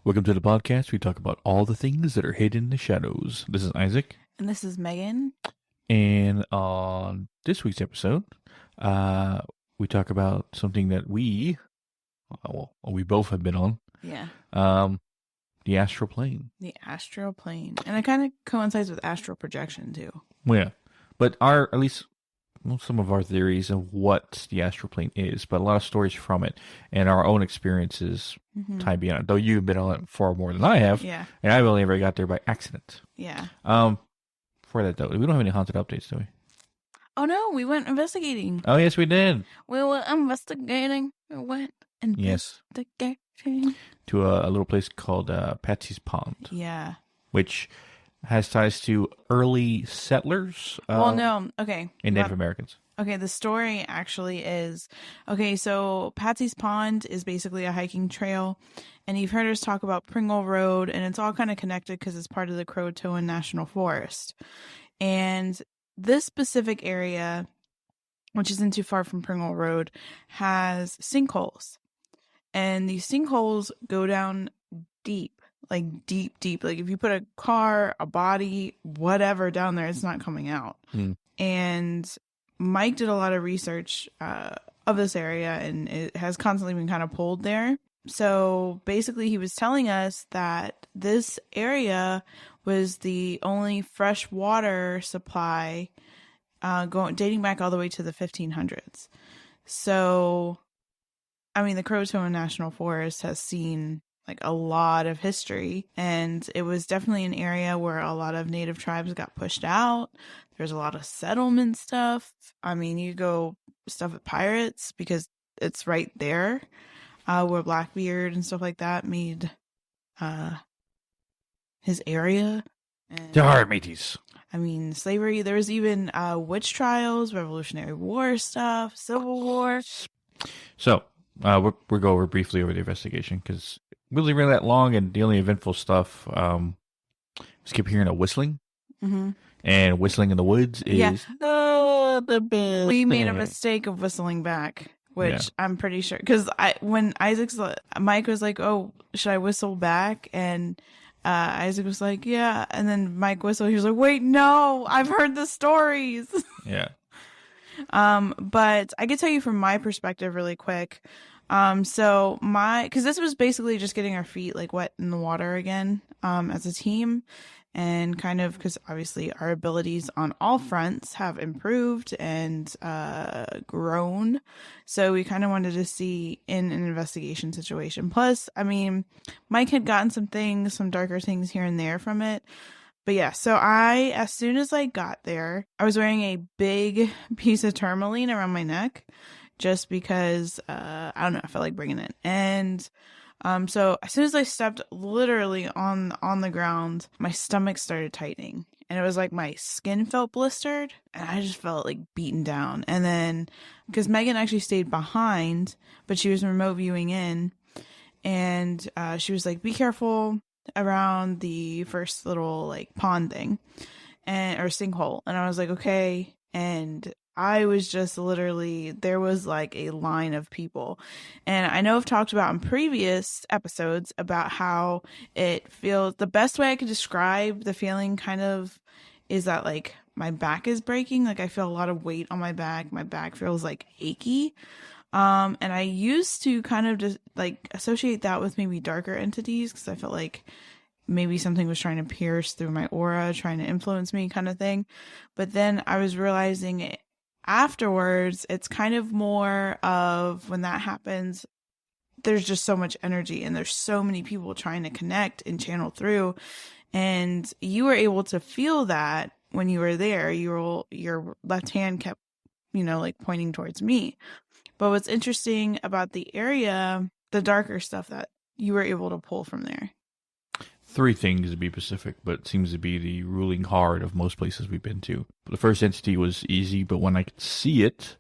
Welcome to the podcast. We talk about all the things that are hidden in the shadows. This is Isaac. And this is Megan. And on this week's episode, we talk about something that we both have been on. Yeah. The Astral Plane. The Astral Plane. And it kind of coincides with astral projection, too. Yeah. But some of our theories of what the Astral Plane is, but a lot of stories from it and our own experiences tie beyond it. Though you've been on it far more than I have. Yeah. And I've only ever got there by accident. Yeah. For that, though, we don't have any haunted updates, do we? Oh, no. We went investigating. Oh, yes, we did. We went investigating. Yes. To a little place called Patsy's Pond. Yeah. Which has ties to early settlers. No. Okay. And Native Americans. Okay, the story actually is... Okay, so Patsy's Pond is basically a hiking trail. And you've heard us talk about Pringle Road. And it's all kind of connected because it's part of the Croatian National Forest. And this specific area, which isn't too far from Pringle Road, has sinkholes. And these sinkholes go down deep. Like deep. Like if you put a car, a body, whatever down there, it's not coming out. And Mike did a lot of research of this area, and it has constantly been kind of pulled there. So basically he was telling us that this area was the only fresh water supply dating back all the way to the 1500s. So, I mean, the Croatian National Forest has seen like a lot of history, and it was definitely an area where a lot of native tribes got pushed out. There's a lot of settlement stuff. I mean, you go stuff with pirates because it's right there, where Blackbeard and stuff like that made his area. And, Dar, mateys. I mean, slavery. There was even witch trials, Revolutionary War stuff, Civil War. So, we'll go over briefly over the investigation because it wasn't really that long, and the only eventful stuff, we keep hearing a whistling. Mm-hmm. And whistling in the woods is the best. We made a mistake of whistling back, which I'm pretty sure, because when Mike was like, "Oh, should I whistle back?" and Isaac was like, "Yeah," and then Mike whistled. He was like, "Wait, no, I've heard the stories." Yeah. But I could tell you from my perspective really quick. Because this was basically just getting our feet like wet in the water again, as a team. And kind of because obviously our abilities on all fronts have improved and grown. So we kind of wanted to see in an investigation situation. Plus, I mean, Mike had gotten some darker things here and there from it. But yeah, so as soon as I got there, I was wearing a big piece of tourmaline around my neck just because, I don't know, I felt like bringing it. And so as soon as I stepped literally on the ground, my stomach started tightening, and it was like my skin felt blistered, and I just felt like beaten down. And then because Megan actually stayed behind, but she was remote viewing in, and she was like, "Be careful around the first little like pond thing or sinkhole." And I was like, "Okay." And I was just literally, there was like a line of people. And I know I've talked about in previous episodes about how it feels, the best way I could describe the feeling kind of is that like my back is breaking. Like I feel a lot of weight on my back. My back feels like achy. And I used to kind of just like associate that with maybe darker entities, because I felt like maybe something was trying to pierce through my aura, trying to influence me kind of thing. But then I was realizing afterwards, it's kind of more of when that happens, there's just so much energy and there's so many people trying to connect and channel through. And you were able to feel that when you were there. Your left hand kept, like pointing towards me. But what's interesting about the area, the darker stuff that you were able to pull from there. Three things to be specific, but it seems to be the ruling heart of most places we've been to. The first entity was easy, but when I could see it,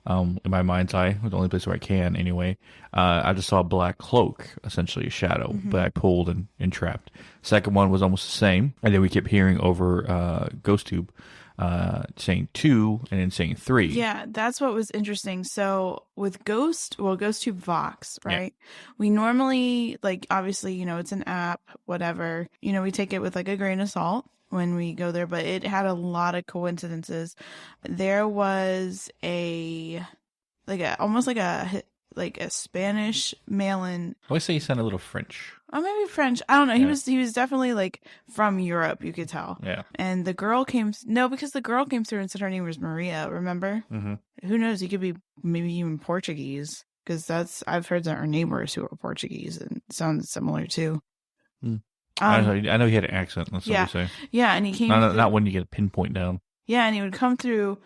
in my mind's eye, the only place where I can anyway, I just saw a black cloak, essentially a shadow, but I pulled and trapped. Second one was almost the same, and then we kept hearing over Ghost Tube saying 2 and then saying 3. Yeah, that's what was interesting. So with Ghost Tube Vox, right? We normally, like, obviously, you know, it's an app, whatever. You know, we take it with like a grain of salt when we go there, but it had a lot of coincidences. There was almost like a Spanish mail-in. I always say he sounded a little French. Oh, maybe French. I don't know. He was definitely like from Europe, you could tell. Yeah. And the girl because the girl came through and said her name was Maria, remember? Mm-hmm. Who knows? He could be maybe even Portuguese, because I've heard that our neighbors who are Portuguese and it sounds similar too. I know he had an accent. That's what we say. Yeah, and he came not when you get a pinpoint down. Yeah, and he would come through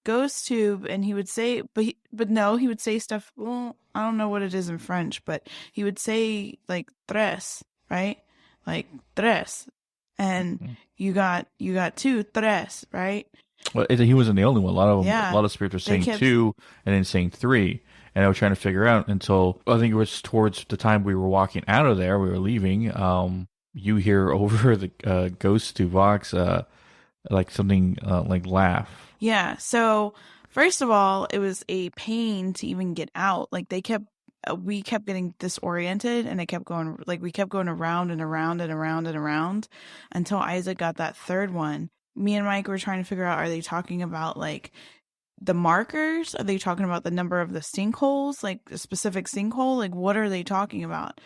Ghost Tube and he would say, he would say stuff. Well, I don't know what it is in French, but he would say like tres, right? Like tres, and you got 2 tres, right? Well, he wasn't the only one. A lot of Yeah. a lot of spirits were saying 2 and then saying 3, and I was trying to figure out until I think it was towards the time we were walking out of there. We were leaving. You hear over the Ghost to Vox, like something like laugh. Yeah. So first of all, it was a pain to even get out. Like we kept getting disoriented, and we kept going around and around and around and around until Isaac got that third one. Me and Mike were trying to figure out, are they talking about like the markers? Are they talking about the number of the sinkholes, like a specific sinkhole? Like, what are they talking about?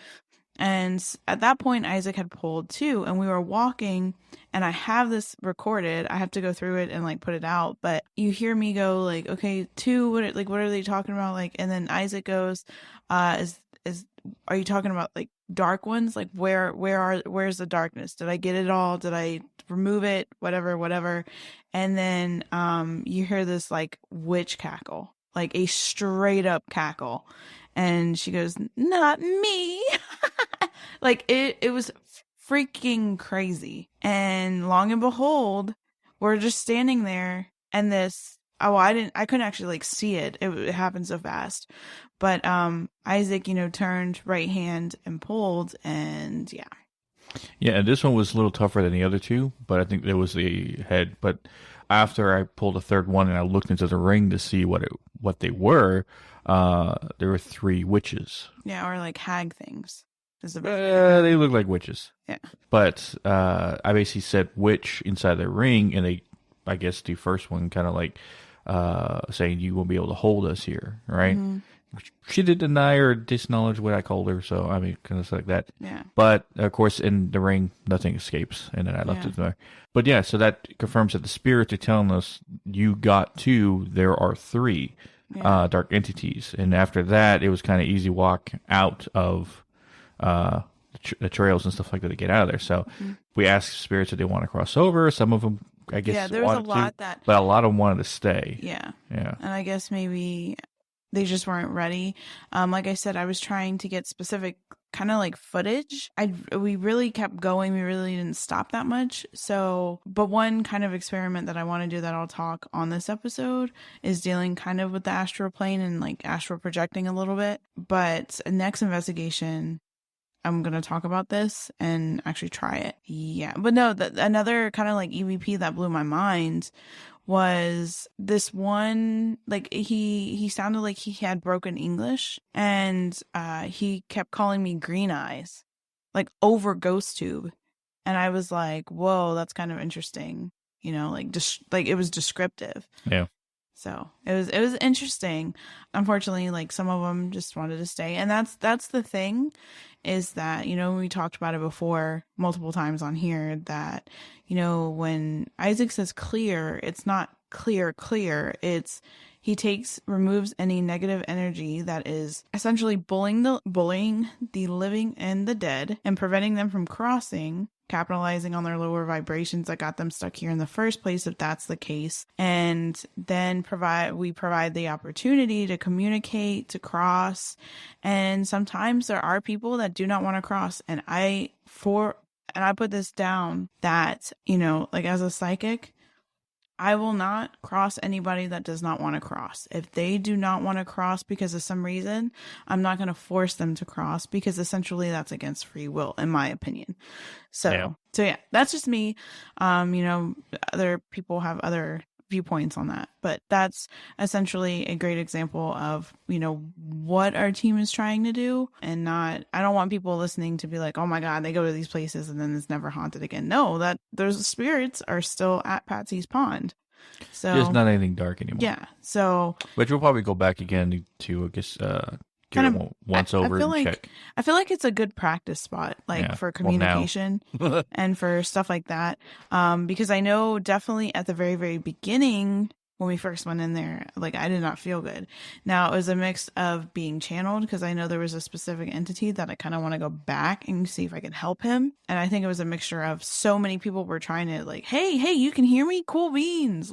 And at that point, Isaac had pulled 2, and we were walking, and I have this recorded. I have to go through it and like put it out, but you hear me go like, okay, 2, what are they talking about? Like, and then Isaac goes, are you talking about like dark ones? Like where's the darkness? Did I get it all? Did I remove it? Whatever. And then, you hear this like witch cackle, like a straight up cackle. And she goes, not me. Like it was freaking crazy. And long and behold, we're just standing there, and I couldn't actually like see it. It happened so fast. But Isaac, you know, turned right hand and pulled, and yeah. Yeah, and this one was a little tougher than the other 2, but I think there was the head. But after I pulled a third one and I looked into the ring to see what they were, there were 3 witches. Yeah, or like hag things. They look like witches. Yeah. But I basically said witch inside the ring, and I guess the first one kind of like saying you won't be able to hold us here, right? Mm-hmm. She did deny or disacknowledge what I called her, so I mean, kind of like that. Yeah. But of course, in the ring, nothing escapes, and then I left it there. But yeah, so that confirms that the spirits are telling us you got 2. There are 3 dark entities, and after that, it was kind of easy walk out of the trails and stuff like that to get out of there. So we asked spirits if they want to cross over. Some of them, I guess, there was a lot but a lot of them wanted to stay. Yeah. Yeah. And I guess maybe they just weren't ready. Like I said, I was trying to get specific kind of like footage. We really kept going. We really didn't stop that much. So, but one kind of experiment that I want to do that I'll talk on this episode is dealing kind of with the astral plane and like astral projecting a little bit. But next investigation, I'm going to talk about this and actually try it. Yeah. But no, another kind of like EVP that blew my mind was this one, like he sounded like he had broken English, and he kept calling me Green Eyes, like over Ghost Tube. And I was like, whoa, that's kind of interesting. You know, like just like it was descriptive. Yeah. So it was interesting. Unfortunately, like some of them just wanted to stay. And that's the thing, is that, you know, we talked about it before multiple times on here, that, you know, when Isaac says clear, it's not clear. It's removes any negative energy that is essentially bullying the living and the dead and preventing them from crossing, capitalizing on their lower vibrations that got them stuck here in the first place, if that's the case. And then we provide the opportunity to communicate, to cross. And sometimes there are people that do not want to cross. And I put this down that, you know, like as a psychic, I will not cross anybody that does not want to cross. If they do not want to cross because of some reason, I'm not going to force them to cross, because essentially that's against free will, in my opinion. So yeah, that's just me. Other people have other viewpoints on that, but that's essentially a great example of, what our team is trying to do. And I don't want people listening to be like, oh my God, they go to these places and then it's never haunted again. No, that those spirits are still at Patsy's Pond. So It's not anything dark anymore. Yeah. So, which we'll probably go back again to, I guess, kind of once over and check. I feel like it's a good practice spot, for communication and for stuff like that. Because I know definitely at the very, very beginning, when we first went in there, I did not feel good. Now, it was a mix of being channeled, because I know there was a specific entity that I kind of want to go back and see if I can help him. And I think it was a mixture of so many people were trying to hey, you can hear me? Cool beans.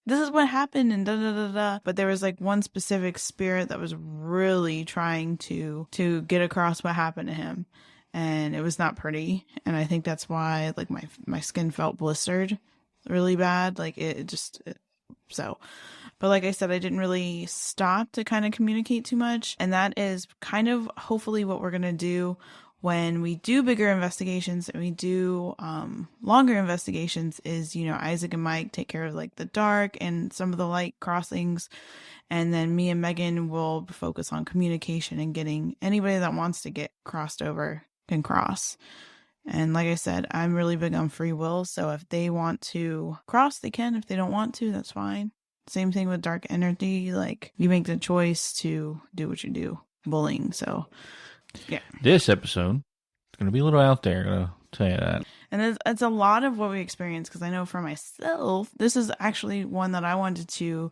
This is what happened and da da da da. But there was one specific spirit that was really trying to get across what happened to him. And it was not pretty. And I think that's why my skin felt blistered really bad. But like I said, I didn't really stop to kind of communicate too much. And that is kind of hopefully what we're going to do when we do bigger investigations and we do longer investigations is, Isaac and Mike take care of the dark and some of the light crossings. And then me and Megan will focus on communication and getting anybody that wants to get crossed over can cross. And like I said, I'm really big on free will. So if they want to cross, they can. If they don't want to, that's fine. Same thing with dark energy. You make the choice to do what you do. Bullying. So, yeah. This episode is going to be a little out there. I'm going to tell you that. And it's a lot of what we experience, because I know for myself, this is actually one that I wanted to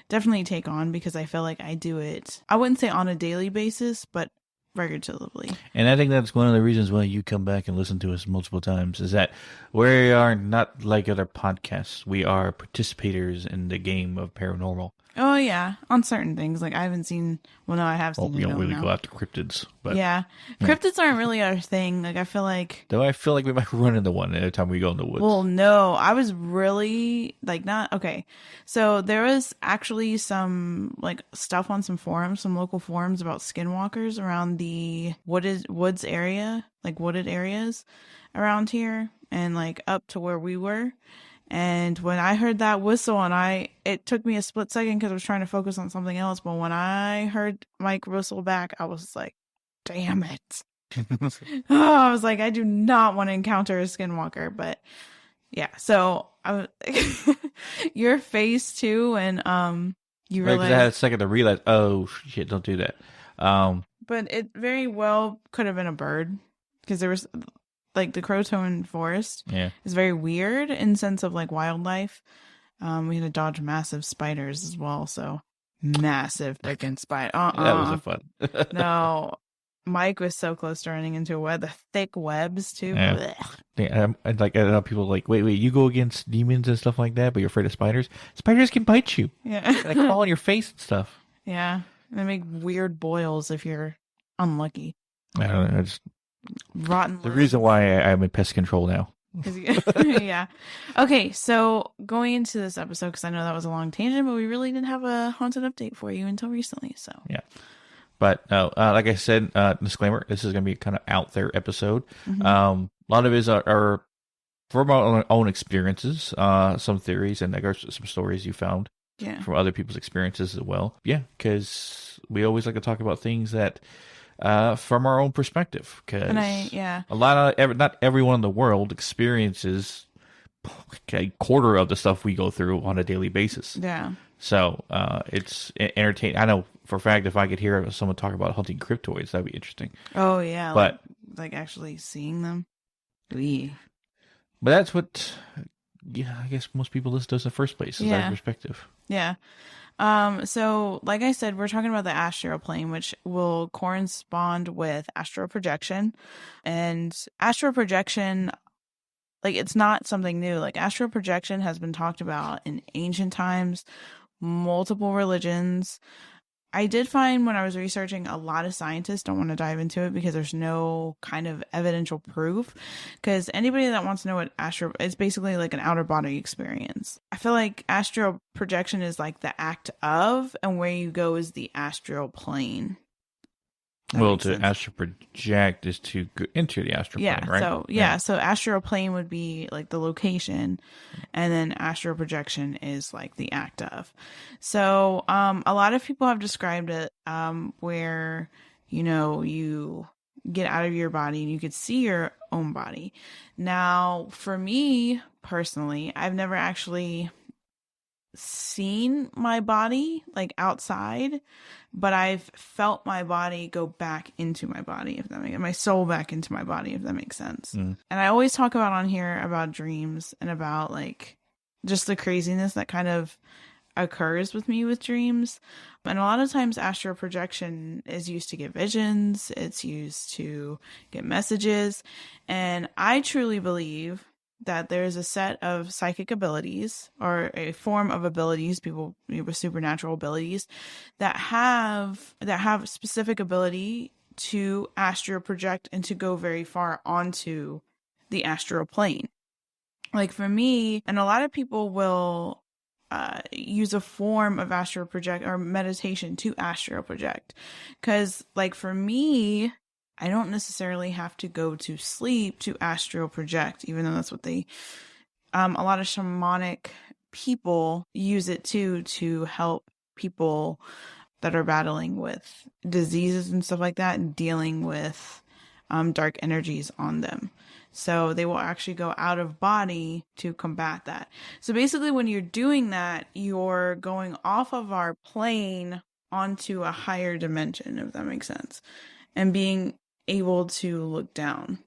definitely take on, because I feel like I do it, I wouldn't say on a daily basis, but regulatively. And I think that's one of the reasons why you come back and listen to us multiple times, is that we are not like other podcasts. We are participators in the game of paranormal. Oh, yeah. On certain things. I haven't seen... Well, no, I have seen... We don't really go after cryptids. But, yeah. Cryptids aren't really our thing. I feel like... Though I feel like we might run into one every time we go in the woods. Well, no. I was really... not... Okay. So, there was actually some, stuff on some forums, some local forums about skinwalkers around the woods area. Wooded areas around here. And, up to where we were. And when I heard that whistle, it took me a split second because I was trying to focus on something else. But when I heard Mike whistle back, I was like, damn it. I was like, I do not want to encounter a skinwalker. But yeah, so your face too. And you realize I had a second to realize, oh shit, don't do that. But it very well could have been a bird, because there was... the Croatian Forest is very weird in sense of wildlife. We had to dodge massive spiders as well. So massive freaking spider. That wasn't fun. No, Mike was so close to running into a web. The thick webs too. Yeah. I know people wait, you go against demons and stuff like that, but you're afraid of spiders. Spiders can bite you. Yeah, they crawl on your face and stuff. Yeah, and they make weird boils if you're unlucky. I don't know. Rotten. The reason why I'm in pest control now. Yeah. Okay, so going into this episode, because I know that was a long tangent, but we really didn't have a haunted update for you until recently. So yeah. But like I said, disclaimer: this is going to be kind of out there episode. Mm-hmm. A lot of it are from our own experiences, some theories, and some stories you found from other people's experiences as well. Yeah, because we always like to talk about things that. From our own perspective, because not everyone in the world experiences a quarter of the stuff we go through on a daily basis. Yeah. So it's entertaining. I know for a fact if I could hear someone talk about hunting cryptoids, that'd be interesting. Oh yeah, but actually seeing them. But that's what, I guess most people listen to us in the first place is that perspective. Yeah. So like I said, we're talking about the astral plane, which will correspond with astral projection. And astral projection, it's not something new. Astral projection has been talked about in ancient times, multiple religions. I did find when I was researching, a lot of scientists don't want to dive into it because there's no kind of evidential proof. Because anybody that wants to know what it's basically like an outer body experience. I feel like astral projection is like the act of, and where you go is the astral plane. Well, to astral project is to go into the astral plane, right? So astral plane would be like the location, and then astral projection is like the act of. So a lot of people have described it where, you know, you get out of your body and you could see your own body. Now, for me personally, I've never actually seen my body like outside, but I've felt my body go back into my body, if that makes my soul back into my body, if that makes sense. And I always talk about on here about dreams and about like just the craziness that kind of occurs with me with dreams. And a lot of times astral projection is used to get visions, it's used to get messages, and I truly believe that there's a set of psychic abilities or a form of abilities, people with supernatural abilities that have specific ability to astral project and to go very far onto the astral plane. Like for me, and a lot of people will use a form of astral project or meditation to astral project. Because like for me, I don't necessarily have to go to sleep to astral project, even though that's what they, a lot of shamanic people use it to help people that are battling with diseases and stuff like that and dealing with dark energies on them. So they will actually go out of body to combat that. So basically when you're doing that, you're going off of our plane onto a higher dimension, if that makes sense, and being able to look down.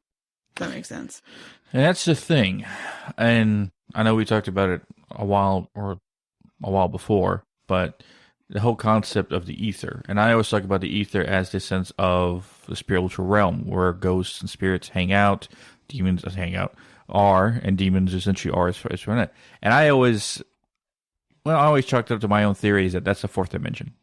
If that makes sense. And that's the thing. And I know we talked about it a while before, but the whole concept of the ether. And I always talk about the ether as the sense of the spiritual realm where ghosts and spirits hang out, demons hang out, and demons essentially are as far as that. And I always chalked it up to my own theories that that's the fourth dimension,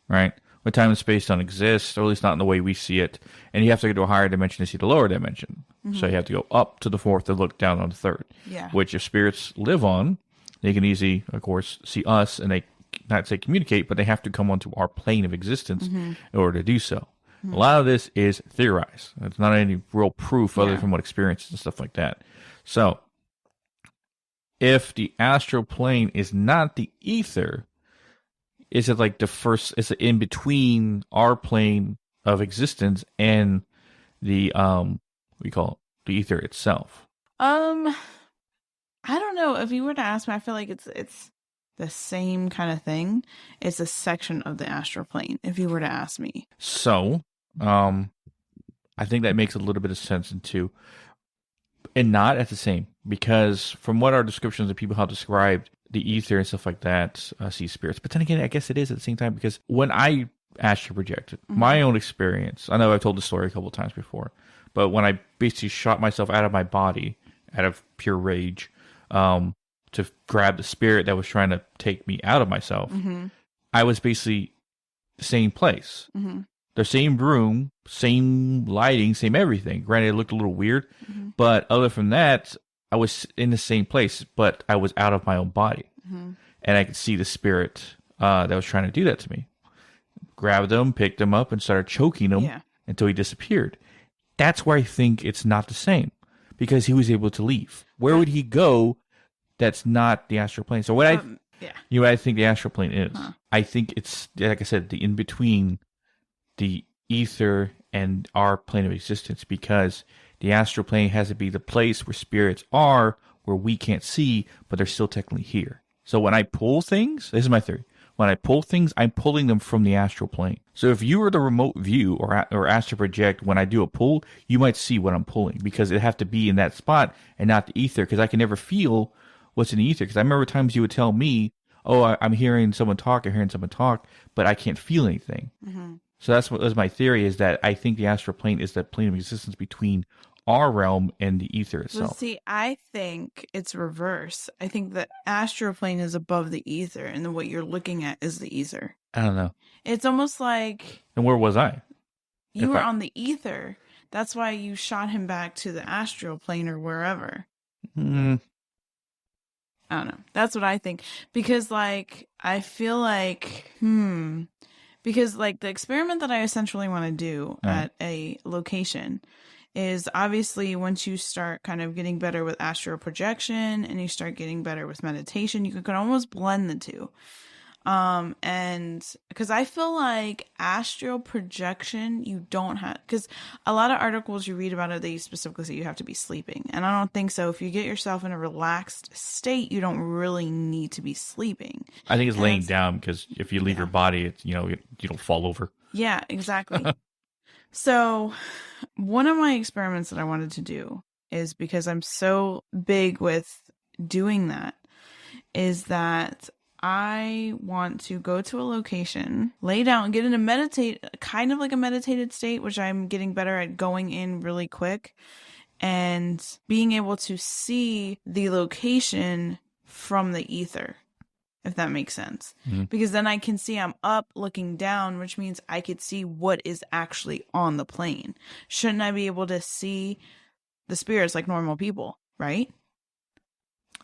right? Where time and space don't exist, or at least not in the way we see it. And you have to go to a higher dimension to see the lower dimension. So you have to go up to the fourth to look down on the third. Yeah. Which if spirits live on, they can easily, of course, see us, and they not say communicate, but they have to come onto our plane of existence in order to do so. A lot of this is theorized. It's not any real proof other from what experiences and stuff like that. So, if the astral plane is not the ether, is it like is it in between our plane of existence and the the ether itself? I don't know. If you were to ask me, I feel like it's the same kind of thing. It's a section of the astral plane, if you were to ask me. So, I think that makes a little bit of sense and not at the same, because from what our descriptions of people have described the ether and stuff like that, see spirits. But then again, I guess it is at the same time, because when I astral projected, my own experience, I know I've told the story a couple of times before, but when I basically shot myself out of my body out of pure rage, to grab the spirit that was trying to take me out of myself, I was basically the same place. The same room, same lighting, same everything. Granted, it looked a little weird, but other from that, I was in the same place, but I was out of my own body. And I could see the spirit that was trying to do that to me. Grabbed him, picked him up, and started choking him until he disappeared. That's where I think it's not the same, because he was able to leave. Where would he go that's not the astral plane? So what I think the astral plane is, I think it's, like I said, the in-between the ether and our plane of existence, because the astral plane has to be the place where spirits are, where we can't see, but they're still technically here. So when I pull things, this is my theory, when I pull things, I'm pulling them from the astral plane. So if you were the remote view or astral project, when I do a pull, you might see what I'm pulling, because it have to be in that spot and not the ether, because I can never feel what's in the ether. Because I remember times you would tell me, oh, I'm hearing someone talk, but I can't feel anything. So that's my theory, is that I think the astral plane is the plane of existence between our realm and the ether Well, itself. see, I think it's reverse. I think the astral plane is above the ether, and then what you're looking at is the ether. I don't know. It's almost like And where was I? you If were I- on the ether. That's why you shot him back to the astral plane or wherever. Mm, I don't know. That's what I think. Because, like, I feel like, because, like, the experiment that I essentially want to do at a location is obviously once you start kind of getting better with astral projection and you start getting better with meditation, you can almost blend the two. And because I feel like astral projection, you don't have, because a lot of articles you read about it, they specifically say you have to be sleeping. And I don't think so. If you get yourself in a relaxed state, you don't really need to be sleeping. I think it's And laying it's- down because if you leave your body, it's, you don't fall over. Yeah, exactly. So one of my experiments that I wanted to do is, because I'm so big with doing that, is that I want to go to a location, lay down, get in a kind of like a meditated state, which I'm getting better at going in really quick, and being able to see the location from the ether, if that makes sense. Mhm. Because then I can see I'm up looking down, which means I could see what is actually on the plane. Shouldn't I be able to see the spirits like normal people, right?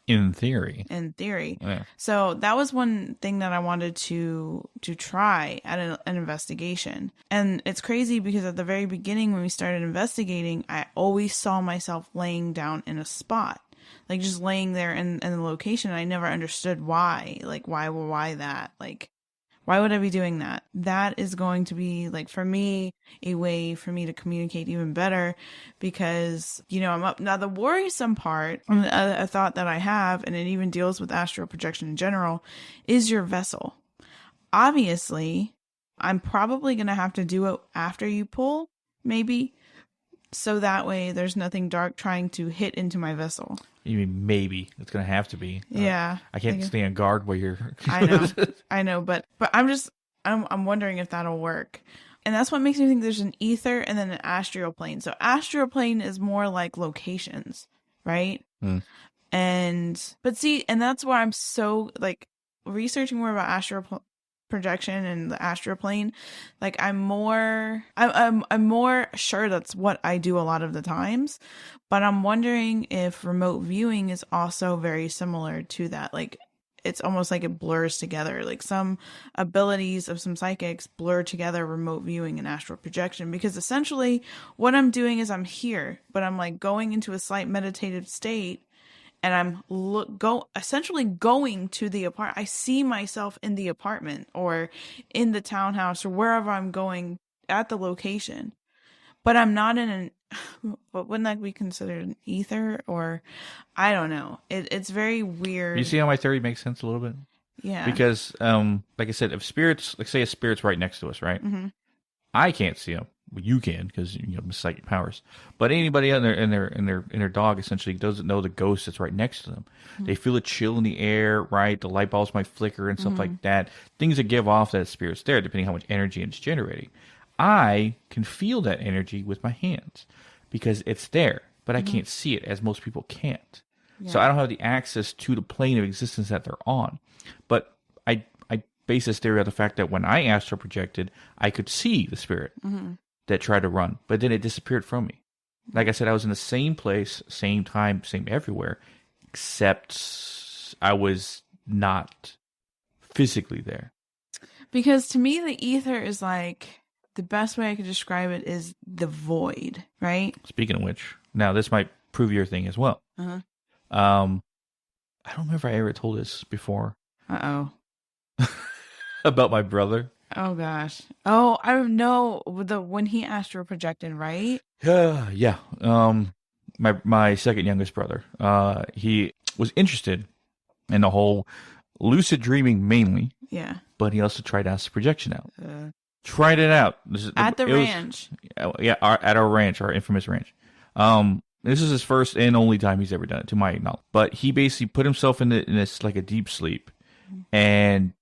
In theory. In theory. Yeah. So that was one thing that I wanted to try at an investigation. And it's crazy because at the very beginning when we started investigating, I always saw myself laying down in a spot. Like just laying there in the location. I never understood why. Like why that? Like why would I be doing that? That is going to be, like, for me, a way for me to communicate even better because, I'm up. Now, the worrisome part, a thought that I have, and it even deals with astral projection in general, is your vessel. Obviously, I'm probably going to have to do it after you pull, maybe, so that way there's nothing dark trying to hit into my vessel. You mean maybe it's going to have to be. Yeah. I can't stay on guard while you're. I know, but I'm wondering if that'll work. And that's what makes me think there's an ether and then an astral plane. So astral plane is more like locations, right? Mm. But see, and that's why I'm so like researching more about astral projection and the astral plane. Like I'm more sure that's what I do a lot of the times, but I'm wondering if remote viewing is also very similar to that. Like it's almost like it blurs together. Like some abilities of some psychics blur together remote viewing and astral projection, because essentially what I'm doing is I'm here, but I'm like going into a slight meditative state. And I'm essentially going to the apartment. I see myself in the apartment or in the townhouse or wherever I'm going at the location. But I'm not but wouldn't that be considered an ether? Or I don't know. It's very weird. You see how my theory makes sense a little bit? Yeah. Because, like I said, if spirits, like say a spirit's right next to us, right? Mm-hmm. I can't see them. Well, you can because you have psychic powers. But anybody in their dog essentially doesn't know the ghost that's right next to them. Mm-hmm. They feel a chill in the air, right? The light bulbs might flicker and stuff like that. Things that give off that spirit's there, depending how much energy it's generating. I can feel that energy with my hands because it's there, but I can't see it, as most people can't. Yeah. So I don't have the access to the plane of existence that they're on. But I base this theory on the fact that when I astral projected, I could see the spirit that tried to run, but then it disappeared from me. Like I said, I was in the same place, same time, same everywhere, except I was not physically there. Because to me, the ether is like, the best way I could describe it is the void, right? Speaking of which, now this might prove your thing as well. Uh-huh. I don't remember if I ever told this before. Uh-oh. About my brother. Oh gosh. Oh, I know when he astral projected, right? Yeah. My second youngest brother. He was interested in the whole lucid dreaming mainly. Yeah. But he also tried astral projection out. Tried it out. At the ranch. At our ranch, our infamous ranch. This is his first and only time he's ever done it, to my knowledge. But he basically put himself in this like a deep sleep, and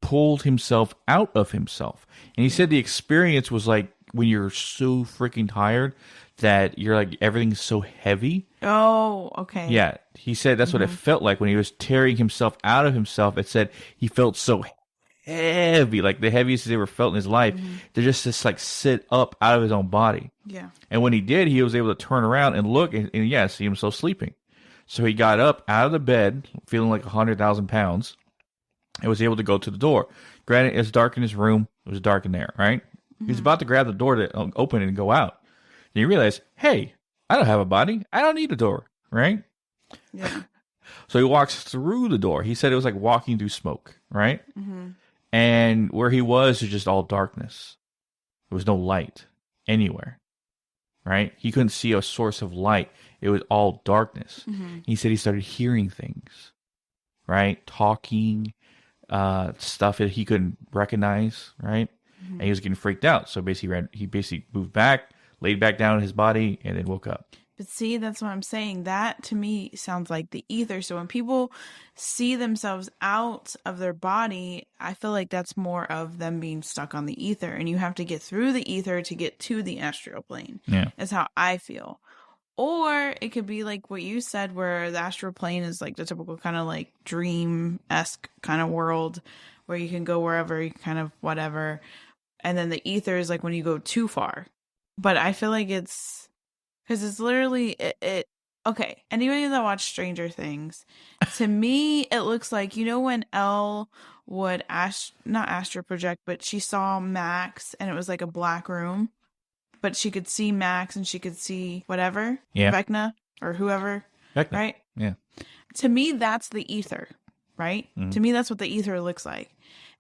pulled himself out of himself. And he said the experience was like when you're so freaking tired that you're like everything's so heavy. Oh, okay. Yeah, he said that's what it felt like when he was tearing himself out of himself. It said he felt so heavy, like the heaviest he's ever felt in his life. To just like sit up out of his own body. Yeah. And when he did, he was able to turn around and look and yeah, see himself sleeping. So he got up out of the bed, feeling like 100,000 pounds, and was able to go to the door. Granted, it's dark in his room. It was dark in there, right? He was about to grab the door to open it and go out. Then you realize, hey, I don't have a body. I don't need a door, right? Yeah. So he walks through the door. He said it was like walking through smoke, right? And where he was just all darkness. There was no light anywhere, right? He couldn't see a source of light. It was all darkness. He said he started hearing things, right? Talking, stuff that he couldn't recognize, right? And he was getting freaked out. So basically, he basically moved back, laid back down in his body, and then woke up. But see, that's what I'm saying. That to me sounds like the ether. So when people see themselves out of their body, I feel like that's more of them being stuck on the ether. And you have to get through the ether to get to the astral plane. Yeah. That's how I feel. Or it could be like what you said, where the astral plane is like the typical kind of like dream-esque kind of world where you can go wherever, you kind of whatever. And then the ether is like when you go too far. But I feel like it's because it's literally it. Okay, anybody that watched Stranger Things, to me it looks like, you know, when Elle would not astral project, but she saw Max and it was like a black room, but she could see Max and she could see whatever, Vecna or whoever, Vecna. right? Yeah. To me, that's the ether, right? To me, that's what the ether looks like.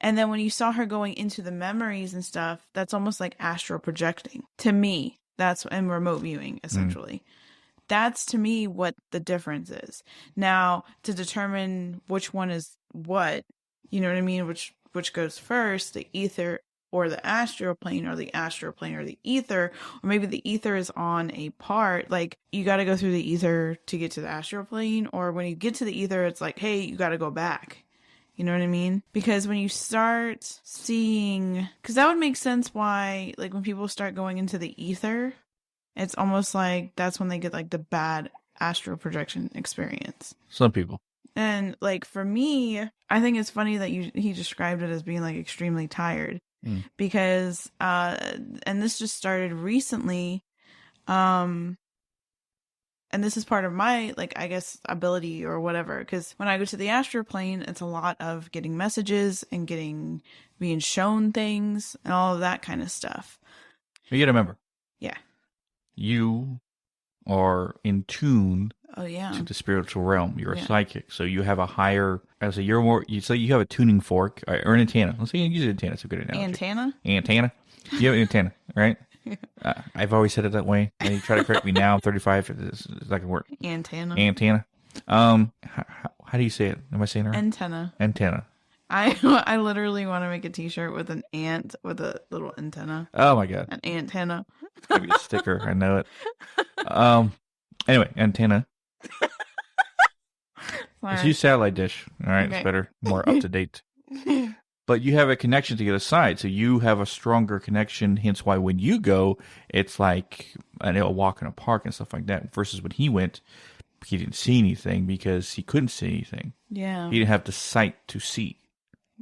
And then when you saw her going into the memories and stuff, that's almost like astral projecting. To me, that's in remote viewing, essentially. That's to me what the difference is. Now, to determine which one is what, you know what I mean? Which goes first, the ether or the astral plane, or the astral plane or the ether, or maybe the ether is on a part. Like, you got to go through the ether to get to the astral plane, or when you get to the ether, it's like, hey, you got to go back. You know what I mean? Because when you start seeing, because that would make sense why, like, when people start going into the ether, it's almost like that's when they get like the bad astral projection experience. Some people. And like for me, I think it's funny that he described it as being like extremely tired, because and this just started recently, and this is part of my, like, I guess, ability or whatever. Because when I go to the astral plane, it's a lot of getting messages and being shown things and all of that kind of stuff. You gotta remember. Yeah. You are in tune to the spiritual realm. You're a psychic. So you have a higher, you're more, you say you have a tuning fork or an antenna. Let's say you use an antenna. It's a good analogy. Antenna? You have an antenna, right? I've always said it that way. And you try to correct me now. I'm 35. It's not going to work. Antenna. How do you say it? Am I saying it right? Antenna. I literally want to make a t-shirt with an ant with a little antenna. Oh my God. An antenna. Maybe a sticker. I know it. Anyway, antenna. Let's use satellite dish. All right. Okay. It's better. More up to date. But you have a connection to the other side, so you have a stronger connection, hence why when you go, it's like a walk in a park and stuff like that, versus when he went, he didn't see anything because he couldn't see anything. Yeah. He didn't have the sight to see.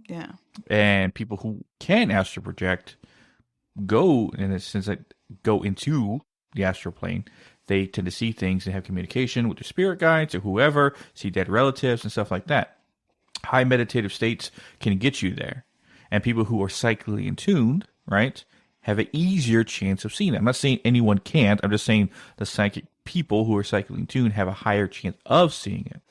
Yeah. And people who can astral project go, in a sense, that go into the astral plane, they tend to see things and have communication with their spirit guides or whoever, see dead relatives and stuff like that. High meditative states can get you there. And people who are psychically in tune, right, have an easier chance of seeing it. I'm not saying anyone can't. I'm just saying the psychic people who are psychically in tune have a higher chance of seeing it.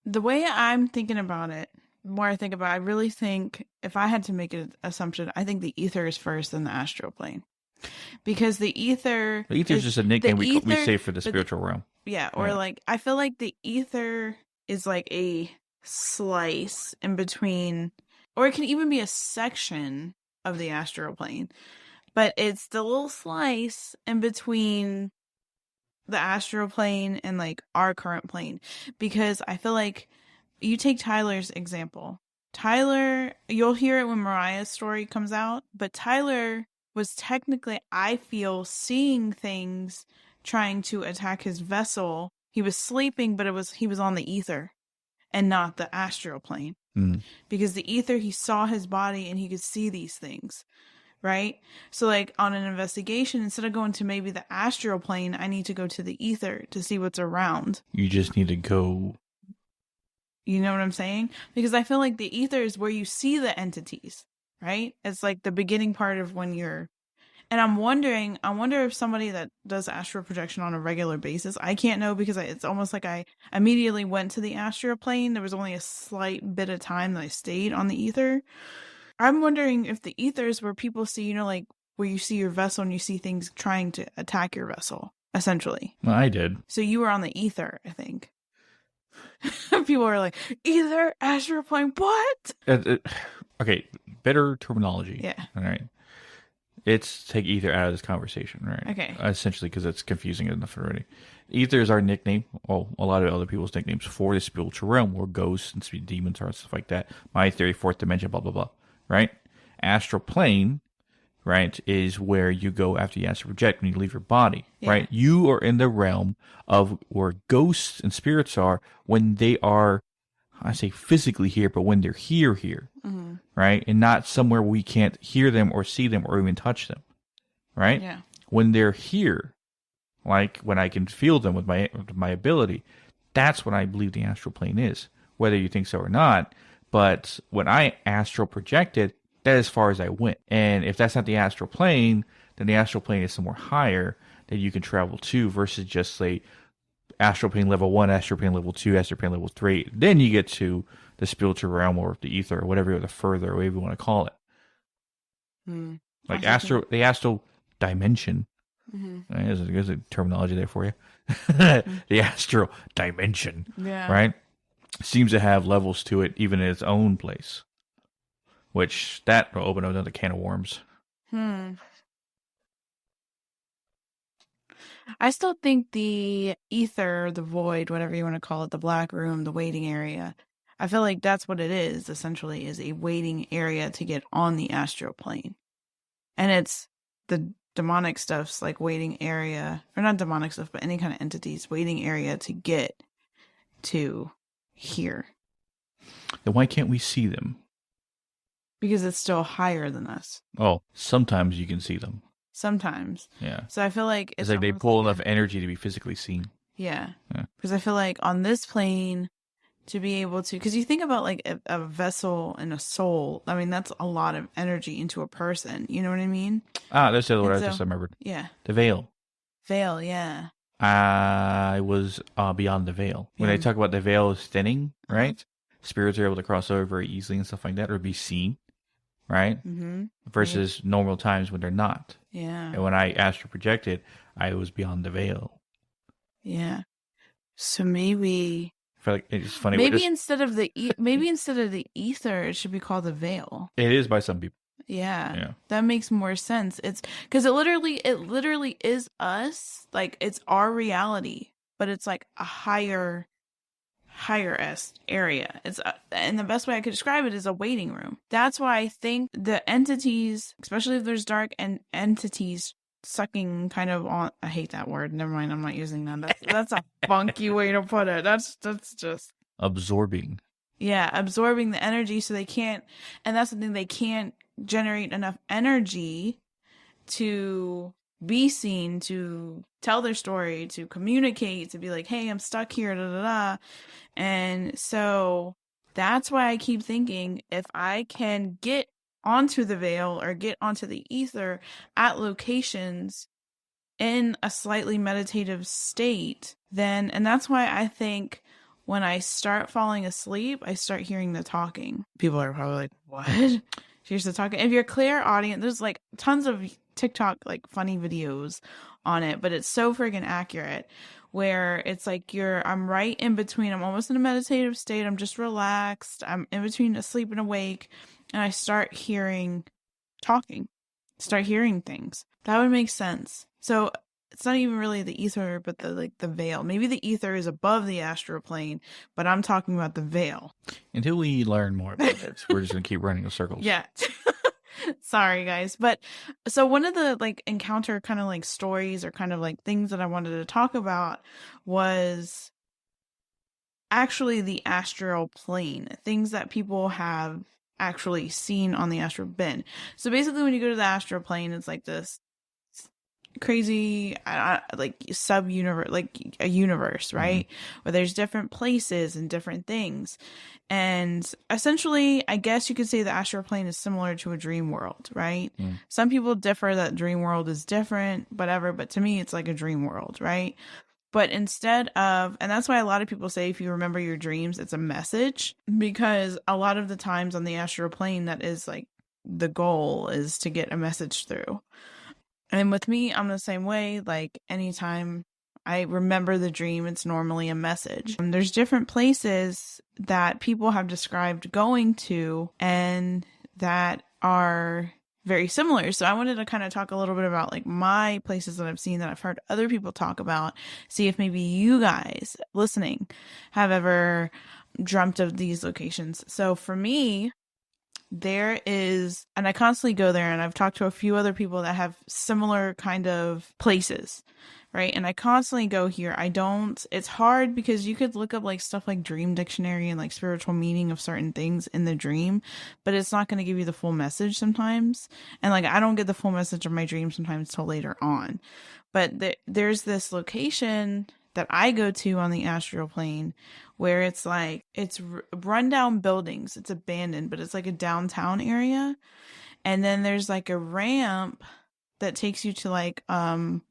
The way I'm thinking about it, the more I think about it, I really think, if I had to make an assumption, I think the ether is first in the astral plane. Because the ether... The ether is just a nickname we say for the spiritual realm. Yeah, or like, I feel like the ether is like a slice in between, or it can even be a section of the astral plane, but it's the little slice in between the astral plane and like our current plane. Because I feel like, you take Tyler's example. Tyler, you'll hear it when Mariah's story comes out, but Tyler was technically, I feel, seeing things trying to attack his vessel. He was sleeping, but he was on the ether and not the astral plane. Mm. Because the ether, he saw his body and he could see these things, right? So like on an investigation, instead of going to maybe the astral plane, I need to go to the ether to see what's around. You just need to go. You know what I'm saying? Because I feel like the ether is where you see the entities, right? It's like the beginning part of when you're, and I wonder if somebody that does astral projection on a regular basis, I can't know because it's almost like I immediately went to the astral plane. There was only a slight bit of time that I stayed on the ether. I'm wondering if the ether is where people see, you know, like where you see your vessel and you see things trying to attack your vessel, essentially. Well, I did. So you were on the ether, I think. People are like, ether, astral plane, what? Okay, better terminology. Yeah. All right. It's take ether out of this conversation, right? Okay. Essentially, because it's confusing enough already. Ether is our nickname, well, a lot of other people's nicknames for the spiritual realm, where ghosts and demons are and stuff like that. My theory, fourth dimension, blah, blah, blah, right? Astral plane, right, is where you go after you astral project when you leave your body, right? You are in the realm of where ghosts and spirits are when they are, I say physically here, but when they're here, mm-hmm. right? And not somewhere we can't hear them or see them or even touch them, right? Yeah. When they're here, like when I can feel them with my ability, that's what I believe the astral plane is, whether you think so or not. But when I astral projected, that is as far as I went. And if that's not the astral plane, then the astral plane is somewhere higher that you can travel to versus just say astral plane level 1, astral plane level 2, astral plane level 3. Then you get to the spiritual realm or the ether or whatever, the further, whatever you want to call it. Like the astral dimension. Mm-hmm. Right? There's a terminology there for you. The astral dimension, right? Seems to have levels to it, even in its own place. Which that will open up another can of worms. I still think the ether, the void, whatever you want to call it, the black room, the waiting area, I feel like that's what it is, essentially, is a waiting area to get on the astral plane. And it's the demonic stuff's like waiting area, or not demonic stuff, but any kind of entities, waiting area to get to here. Then why can't we see them? Because it's still higher than us. Oh, sometimes you can see them. Sometimes. Yeah. So I feel like it's like they pull enough energy to be physically seen. Yeah. Because I feel like on this plane, to be able to, because you think about like a vessel and a soul, I mean, that's a lot of energy into a person. You know what I mean? That's the other word I just remembered. Yeah. The veil. Veil, yeah. I was beyond the veil. When I talk about the veil is thinning, right? Spirits are able to cross over very easily and stuff like that, or be seen, right? Mm-hmm. Versus normal times when they're not. Yeah. And when I astral projected, I was beyond the veil. Yeah. So maybe I feel like it's funny. Maybe instead of the ether, it should be called the veil. It is by some people. Yeah. That makes more sense. It's because it literally is us. Like it's our reality, but it's like a higher area. It's and the best way I could describe it is a waiting room. That's why I think the entities, especially if there's dark and entities sucking kind of on, I hate that word. Never mind, I'm not using that. That's a funky way to put it. That's just absorbing. Yeah, absorbing the energy so they can't, and that's the thing, they can't generate enough energy to be seen, to tell their story, to communicate, to be like, hey, I'm stuck here, da da da. And so that's why I keep thinking if I can get onto the veil or get onto the ether at locations in a slightly meditative state, then, and that's why I think when I start falling asleep, I start hearing the talking. People are probably like, what? She hears the talking. If you're clairaudient, there's like tons of TikTok like funny videos on it, but it's so friggin' accurate where it's like I'm right in between. I'm almost in a meditative state. I'm just relaxed. I'm in between asleep and awake. And I start hearing talking, start hearing things. That would make sense. So it's not even really the ether, but the veil. Maybe the ether is above the astral plane, but I'm talking about the veil. Until we learn more about it, we're just going to keep running in circles. Yeah. Sorry, guys. But so one of the like encounter kind of like stories or kind of like things that I wanted to talk about was actually the astral plane, things that people have actually seen on the astral bin. So basically, when you go to the astral plane, it's like this crazy like sub universe, like a universe, right? Where there's different places and different things. And essentially, I guess you could say the astral plane is similar to a dream world, right? Some people differ that dream world is different, whatever, but to me it's like a dream world, right? But instead of, and that's why a lot of people say if you remember your dreams, it's a message, because a lot of the times on the astral plane, that is like the goal is to get a message through. And with me, I'm the same way. Like anytime I remember the dream, it's normally a message. There's different places that people have described going to and that are very similar. So I wanted to kind of talk a little bit about like my places that I've seen that I've heard other people talk about, see if maybe you guys listening have ever dreamt of these locations. So for me, there is, and I constantly go there, and I've talked to a few other people that have similar kind of places, right? And I constantly go here. It's hard because you could look up like stuff like dream dictionary and like spiritual meaning of certain things in the dream, but it's not going to give you the full message sometimes. And like, I don't get the full message of my dream sometimes till later on. But there's this location that I go to on the astral plane where it's like, it's rundown buildings. It's abandoned, but it's like a downtown area. And then there's like a ramp that takes you to like, the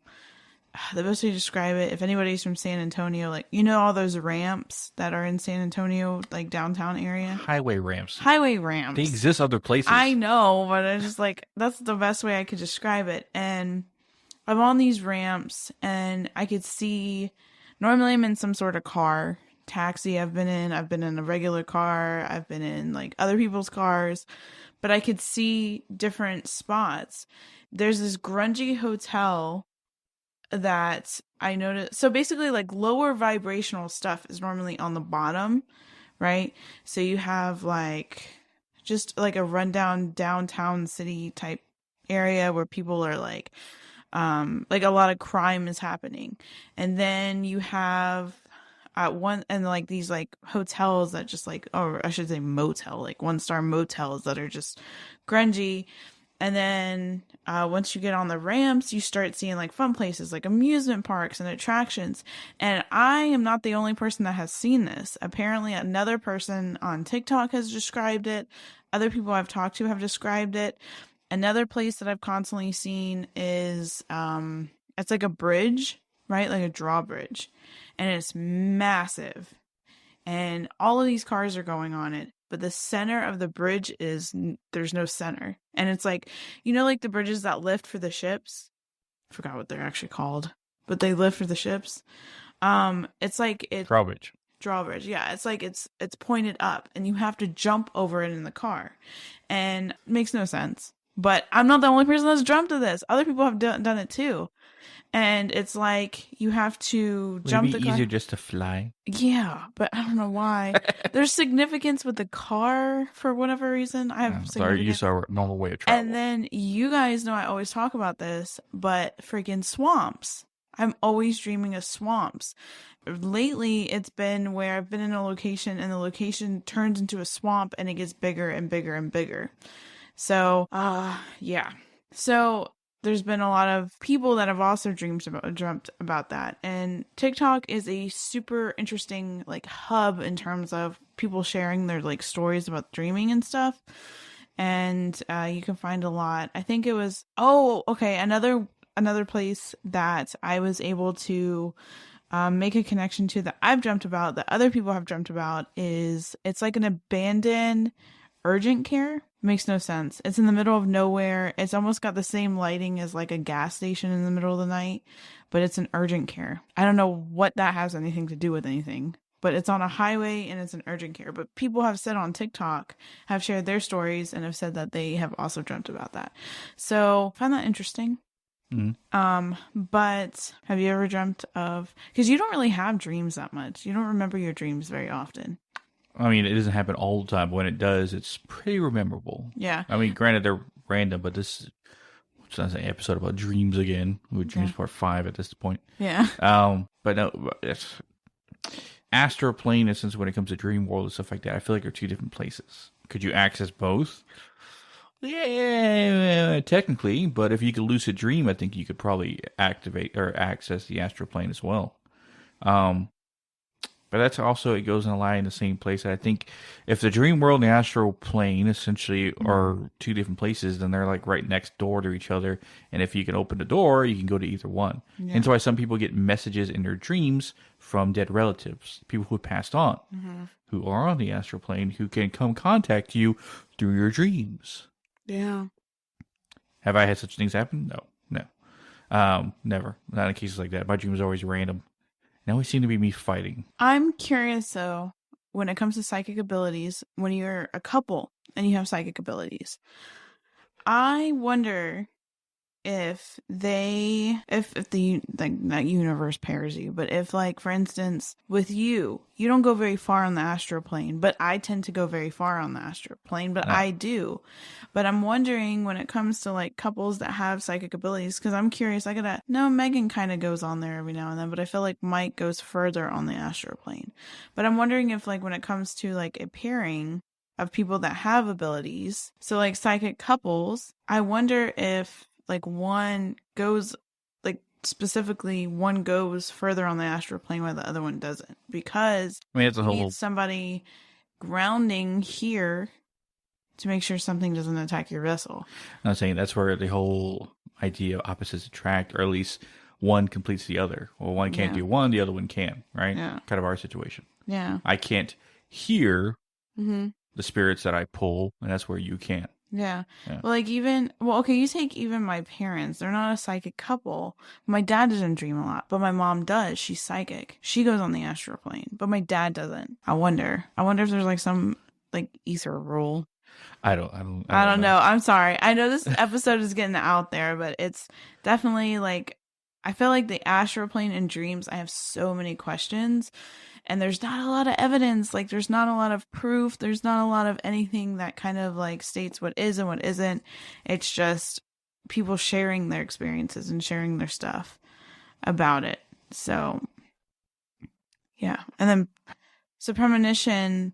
best way to describe it, if anybody's from San Antonio, like, you know, all those ramps that are in San Antonio, like downtown area? Highway ramps. Highway ramps. They exist other places. I know, but I just like, that's the best way I could describe it. And I'm on these ramps and I could see, normally I'm in some sort of car, taxi I've been in a regular car, I've been in like other people's cars, but I could see different spots. There's this grungy hotel that I noticed. So basically like lower vibrational stuff is normally on the bottom, right? So you have like just like a rundown downtown city type area where people are like a lot of crime is happening. And then you have one and like these like hotels that just like, or I should say motel, like 1-star motels that are just grungy. And then once you get on the ramps, you start seeing like fun places like amusement parks and attractions. And I am not the only person that has seen this. Apparently another person on TikTok has described it. Other people I've talked to have described it. Another place that I've constantly seen is it's like a bridge, right? Like a drawbridge. And it's massive. And all of these cars are going on it. But the center of the bridge there's no center. And it's like, you know, like the bridges that lift for the ships? I forgot what they're actually called. But they lift for the ships. It's like Drawbridge. Drawbridge, yeah. It's like it's pointed up and you have to jump over it in the car. And it makes no sense. But I'm not the only person that's dreamt of this. Other people have done it too. And it's like you have to jump the car. Would it be easier just to fly? Yeah, but I don't know why. There's significance with the car for whatever reason. I have Sorry, you saw a normal way of travel. And then you guys know I always talk about this, but freaking swamps. I'm always dreaming of swamps. Lately, it's been where I've been in a location and the location turns into a swamp and it gets bigger and bigger and bigger. So, yeah. So there's been a lot of people that have also dreamt about that. And TikTok is a super interesting like hub in terms of people sharing their like stories about dreaming and stuff. And you can find a lot. I think it was, another place that I was able to make a connection to that I've dreamt about, that other people have dreamt about, is it's like an abandoned urgent care. Makes no sense. It's in the middle of nowhere. It's almost got the same lighting as like a gas station in the middle of the night, but it's an urgent care. I don't know what that has anything to do with anything, but it's on a highway and it's an urgent care. But people have said on TikTok, have shared their stories and have said that they have also dreamt about that. So I find that interesting. Mm-hmm. But have you ever dreamt of, because you don't really have dreams that much. You don't remember your dreams very often. I mean, it doesn't happen all the time. But when it does, it's pretty memorable. Yeah. I mean, granted, they're random, but this is an episode about dreams again. With Dreams Part 5 at this point. Yeah. But no, it's Astral Plane, in a sense, when it comes to dream world and stuff like that, I feel like they're two different places. Could you access both? Yeah, technically, but if you could lucid dream, I think you could probably activate or access the astral plane as well. But that's also, it goes in a line in the same place. I think if the dream world and the astral plane essentially are two different places, then they're like right next door to each other. And if you can open the door, you can go to either one. Yeah. And so why some people get messages in their dreams from dead relatives, people who have passed on, who are on the astral plane, who can come contact you through your dreams. Yeah. Have I had such things happen? No. Never. Not in cases like that. My dream was always random. It always seemed to be me fighting. I'm curious, though, when it comes to psychic abilities, when you're a couple and you have psychic abilities, I wonder if the like that universe pairs you, but if, like, for instance, with you don't go very far on the astral plane, but I tend to go very far on the astral plane, but I do. But I'm wondering when it comes to, like, couples that have psychic abilities, because I'm curious. Megan kind of goes on there every now and then, but I feel like Mike goes further on the astral plane. But I'm wondering if, like, when it comes to, like, a pairing of people that have abilities, so, like, psychic couples, I wonder if, like, one goes, like, specifically one goes further on the astral plane while the other one doesn't, because it's a whole you need somebody grounding here to make sure something doesn't attack your vessel. I'm saying that's where the whole idea of opposites attract, or at least one completes the other. Well, one can't do one, the other one can, right? Yeah. Kind of our situation. Yeah. I can't hear the spirits that I pull, and that's where you can. Yeah. Well, like, you take even my parents. They're not a psychic couple. My dad doesn't dream a lot, but my mom does. She's psychic. She goes on the astral plane, but my dad doesn't. I wonder if there's, like, some, like, ether rule. I don't know. I'm sorry. I know this episode is getting out there, but it's definitely, like, I feel like the astral plane and dreams, I have so many questions. And there's not a lot of evidence. Like, there's not a lot of proof. There's not a lot of anything that kind of, like, states what is and what isn't. It's just people sharing their experiences and sharing their stuff about it. So, yeah. And then, so premonition,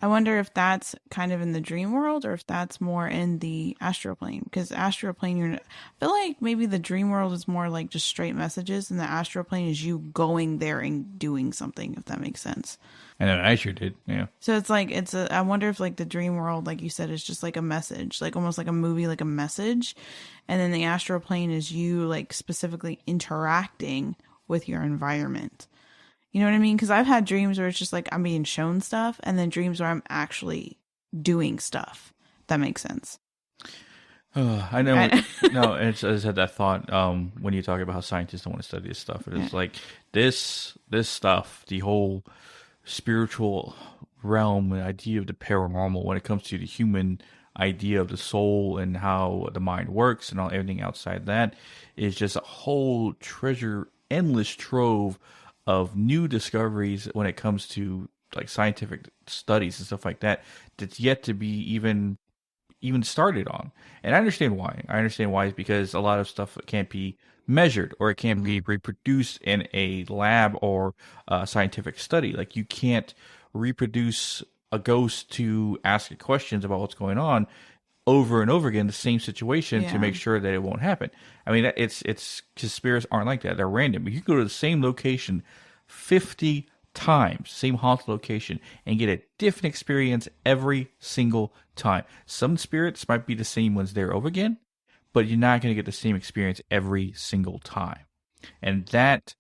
I wonder if that's kind of in the dream world or if that's more in the astral plane. Because astral plane, I feel like maybe the dream world is more like just straight messages, and the astral plane is you going there and doing something, if that makes sense. I know, I sure did, yeah. So it's like, I wonder if, like, the dream world, like you said, is just like a message, like almost like a movie, like a message. And then the astral plane is you, like, specifically interacting with your environment. You know what I mean? Because I've had dreams where it's just like I'm being shown stuff, and then dreams where I'm actually doing stuff. That makes sense. I know. No, I just had that thought when you talk about how scientists don't want to study this stuff. It's like this stuff, the whole spiritual realm, the idea of the paranormal, when it comes to the human idea of the soul and how the mind works and everything outside that, is just a whole endless trove of new discoveries when it comes to, like, scientific studies and stuff like that, that's yet to be even started on. And I understand why. Is because a lot of stuff can't be measured, or it can't be reproduced in a lab or a scientific study. Like, you can't reproduce a ghost to ask questions about what's going on over and over again, the same situation, to make sure that it won't happen. I mean, it's because spirits aren't like that. They're random. You can go to the same location 50 times, same haunted location, and get a different experience every single time. Some spirits might be the same ones there over again, but you're not going to get the same experience every single time. And that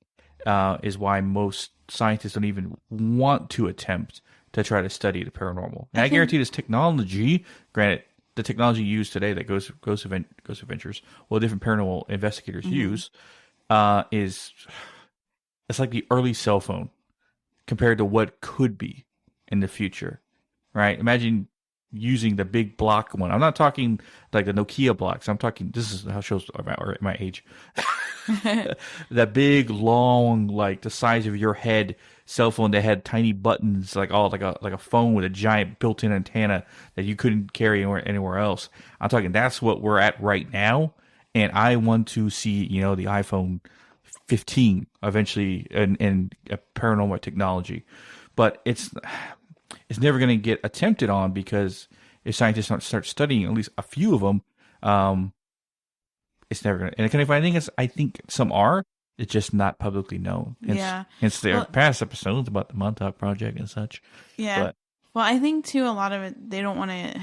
is why most scientists don't even want to attempt to try to study the paranormal. And I guarantee this technology, granted, the technology used today that Ghost Adventures, well, different paranormal investigators use, it's like the early cell phone compared to what could be in the future, right? Imagine using the big block one. I'm not talking like the Nokia blocks. I'm talking, this is how shows are at my age. That big, long, like the size of your head cell phone that had tiny buttons, like all like a phone with a giant built-in antenna that you couldn't carry anywhere else. I'm talking that's what we're at right now, and I want to see the iPhone 15 eventually and paranormal technology, but it's never going to get attempted on because if scientists don't start studying at least a few of them, it's never going to. And kind of funny thing is, I think some are. It's just not publicly known. Hence their past episodes about the Montauk Project and such. Yeah. But, well, I think too, a lot of it, they don't want to,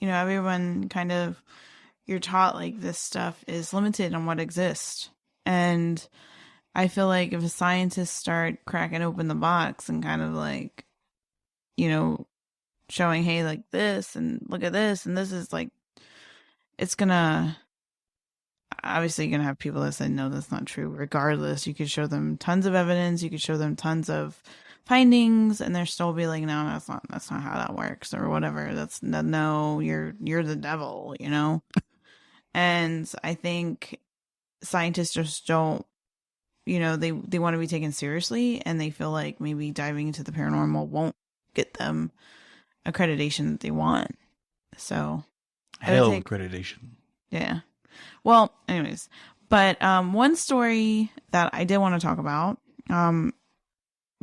everyone kind of, you're taught like this stuff is limited on what exists. And I feel like if scientists start cracking open the box and kind of like, showing, hey, like this and look at this, and this is like, it's gonna, obviously you're gonna have people that say, no, that's not true. Regardless, you could show them tons of evidence, you could show them tons of findings, and they'll still be like, no, that's not how that works, or whatever. That's no, you're the devil, And I think scientists just don't, they want to be taken seriously, and they feel like maybe diving into the paranormal won't get them accreditation that they want. So accreditation. Yeah. Well, anyways, but one story that I did want to talk about,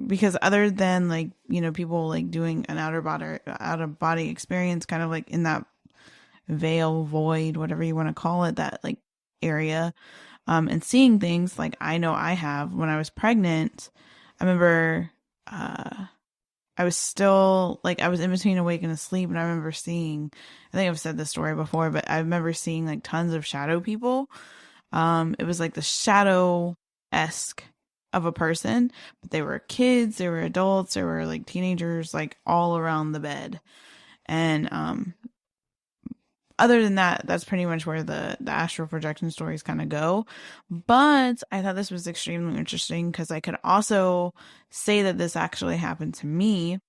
because other than like people like doing an out of body experience, kind of like in that veil, void, whatever you want to call it, that like area, and seeing things like I know I have when I was pregnant. I remember I was still like, I was in between awake and asleep, and I remember seeing, I think I've said this story before, but I remember seeing like tons of shadow people. It was like the shadow-esque of a person, but they were kids, they were adults, they were like teenagers, like all around the bed. And other than that, that's pretty much where the astral projection stories kind of go. But I thought this was extremely interesting because I could also say that this actually happened to me.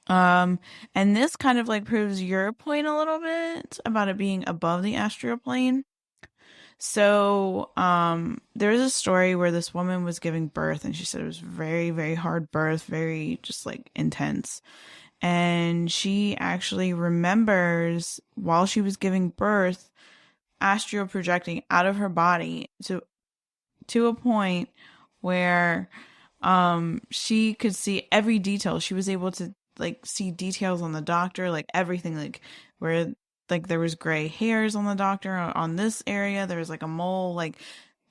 And this kind of like proves your point a little bit about it being above the astral plane. So, there was a story where this woman was giving birth, and she said it was very, very hard birth, very just like intense. And she actually remembers while she was giving birth, astral projecting out of her body to a point where she could see every detail. She was able to like see details on the doctor, like everything, like where like there was gray hairs on the doctor on this area, there was like a mole, like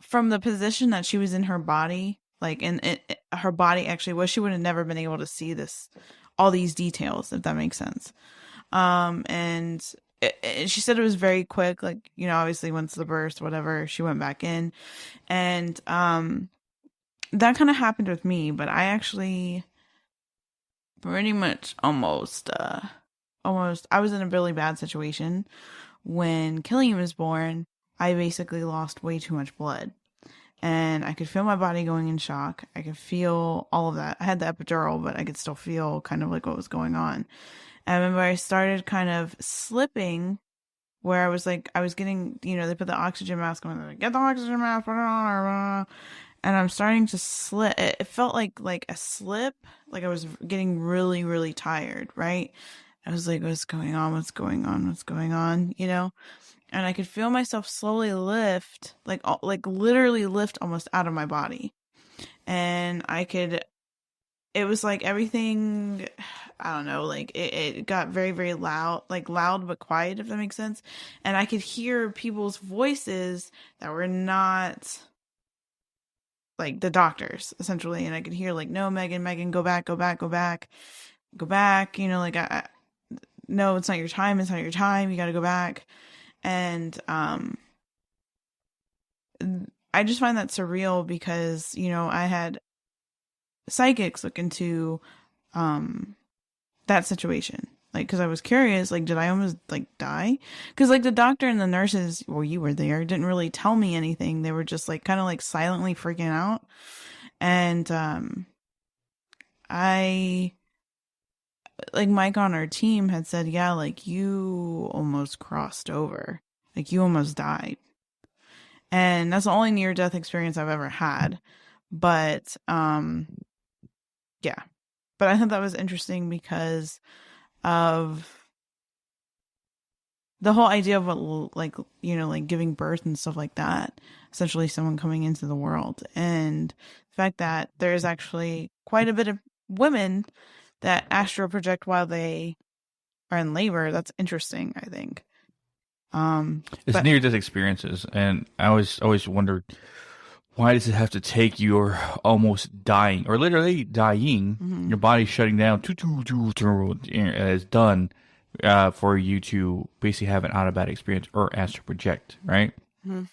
from the position that she was in her body, like in her body actually was, she would have never been able to see this, all these details, if that makes sense. And she said it was very quick, like, obviously once the birth, whatever, she went back in. And that kind of happened with me, but I actually pretty much almost, I was in a really bad situation. When Killian was born, I basically lost way too much blood. And I could feel my body going in shock. I could feel all of that. I had the epidural, but I could still feel kind of like what was going on. And I remember I started kind of slipping, where I was like, I was getting, they put the oxygen mask on, like, get the oxygen mask, and I'm starting to slip. It felt like a slip, like I was getting really, really tired, right? I was like, what's going on? What's going on? What's going on? And I could feel myself slowly lift, like literally lift almost out of my body. And it was like everything, I don't know, like it got very, very loud, like loud but quiet, if that makes sense. And I could hear people's voices that were not like the doctors, essentially. And I could hear like, no, Megan, go back, like, no, it's not your time, you gotta go back. And I just find that surreal because, I had psychics look into that situation. Like, because I was curious, like, did I almost, like, die? Because, like, the doctor and the nurses, well, you were there, didn't really tell me anything. They were just, like, kind of, like, silently freaking out. And like Mike on our team had said, yeah, like you almost crossed over, like you almost died. And that's the only near death experience I've ever had. But yeah. But I thought that was interesting because of the whole idea of what, like, you know, like giving birth and stuff like that. Essentially someone coming into the world. And the fact that there's actually quite a bit of women that astral project while they are in labor. That's interesting, I think. It's near death experiences, and I always wondered, why does it have to take your almost dying or literally dying, your body shutting down, is done for you to basically have an out of body experience or astral project, right? And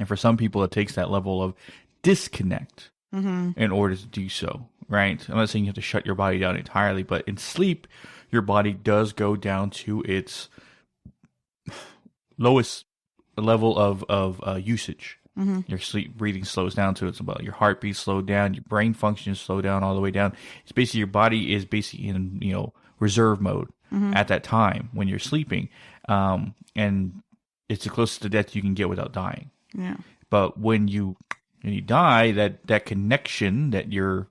for some people, it takes that level of disconnect in order to do so, right? I'm not saying you have to shut your body down entirely, but in sleep, your body does go down to its lowest level of usage. Your sleep breathing slows down to it's about your heartbeat slowed down, your brain functions slow down all the way down. It's basically your body is basically in, you know, reserve mode at that time when you're sleeping, and it's the closest to death you can get without dying. Yeah. But when you die, that connection that your